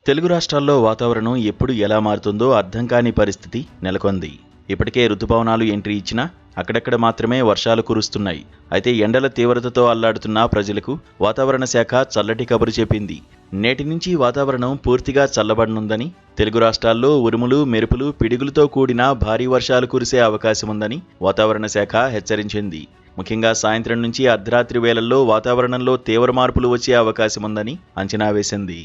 తెలుగు రాష్ట్రాల్లో వాతావరణం ఎప్పుడు ఎలా మారుతుందో అర్థం కాని పరిస్థితి నెలకొంది. ఇప్పటికే రుతుపవనాలు ఎంట్రీ ఇచ్చినా అక్కడక్కడ మాత్రమే వర్షాలు కురుస్తున్నాయి. అయితే ఎండల తీవ్రతతో అల్లాడుతున్న ప్రజలకు వాతావరణ శాఖ చల్లటి కబురు చెప్పింది. నేటి నుంచి వాతావరణం పూర్తిగా చల్లబడనుందని, తెలుగు రాష్ట్రాల్లో ఉరుములు, మెరుపులు, పిడుగులతో కూడిన భారీ వర్షాలు కురిసే అవకాశముందని వాతావరణ శాఖ హెచ్చరించింది. ముఖ్యంగా సాయంత్రం నుంచి అర్ధరాత్రి వేళల్లో వాతావరణంలో తీవ్ర మార్పులు వచ్చే అవకాశముందని అంచనా వేసింది.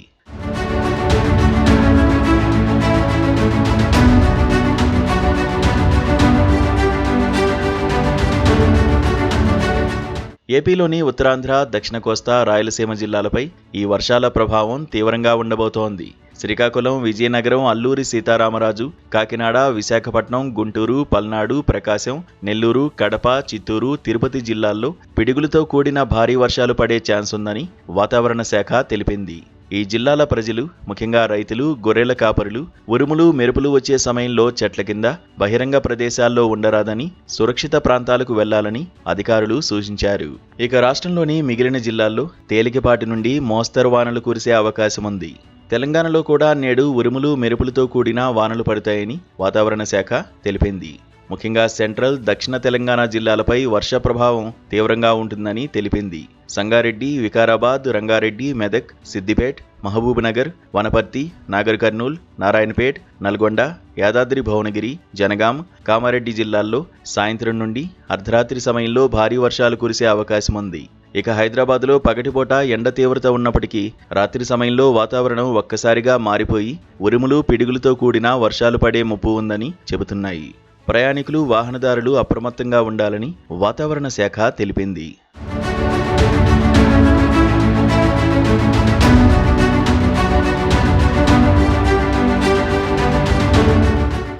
ఏపీలోని ఉత్తరాంధ్ర, దక్షిణ కోస్తా, రాయలసీమ జిల్లాలపై ఈ వర్షాల ప్రభావం తీవ్రంగా ఉండబోతోంది. శ్రీకాకుళం, విజయనగరం, అల్లూరి సీతారామరాజు, కాకినాడ, విశాఖపట్నం, గుంటూరు, పల్నాడు, ప్రకాశం, నెల్లూరు, కడప, చిత్తూరు, తిరుపతి జిల్లాల్లో పిడుగులతో కూడిన భారీ వర్షాలు పడే ఛాన్స్ ఉందని వాతావరణ శాఖ తెలిపింది. ఈ జిల్లాల ప్రజలు, ముఖ్యంగా రైతులు, గొర్రెల కాపరులు ఉరుములు, మెరుపులు వచ్చే సమయంలో చెట్ల కింద, బహిరంగ ప్రదేశాల్లో ఉండరాదని, సురక్షిత ప్రాంతాలకు వెళ్లాలని అధికారులు సూచించారు. ఇక రాష్ట్రంలోని మిగిలిన జిల్లాల్లో తేలికపాటి నుండి మోస్తరు వానలు కురిసే అవకాశముంది. తెలంగాణలో కూడా నేడు ఉరుములు, మెరుపులతో కూడిన వానలు పడతాయని వాతావరణ శాఖ తెలిపింది. ముఖ్యంగా సెంట్రల్, దక్షిణ తెలంగాణ జిల్లాలపై వర్ష ప్రభావం తీవ్రంగా ఉంటుందని తెలిపింది. సంగారెడ్డి, వికారాబాద్, రంగారెడ్డి, మెదక్, సిద్దిపేట్, మహబూబ్నగర్, వనపర్తి, నాగర్ కర్నూల్, నారాయణపేట్, నల్గొండ, యాదాద్రి భువనగిరి, జనగాం, కామారెడ్డి జిల్లాల్లో సాయంత్రం నుండి అర్ధరాత్రి సమయంలో భారీ వర్షాలు కురిసే అవకాశముంది. ఇక హైదరాబాద్లో పగటిపూట ఎండ తీవ్రత ఉన్నప్పటికీ రాత్రి సమయంలో వాతావరణం ఒక్కసారిగా మారిపోయి ఉరుములు, పిడుగులతో కూడిన వర్షాలు పడే ముప్పు ఉందని చెబుతున్నాయి. ప్రయాణికులు, వాహనదారులు అప్రమత్తంగా ఉండాలని వాతావరణ శాఖ తెలిపింది.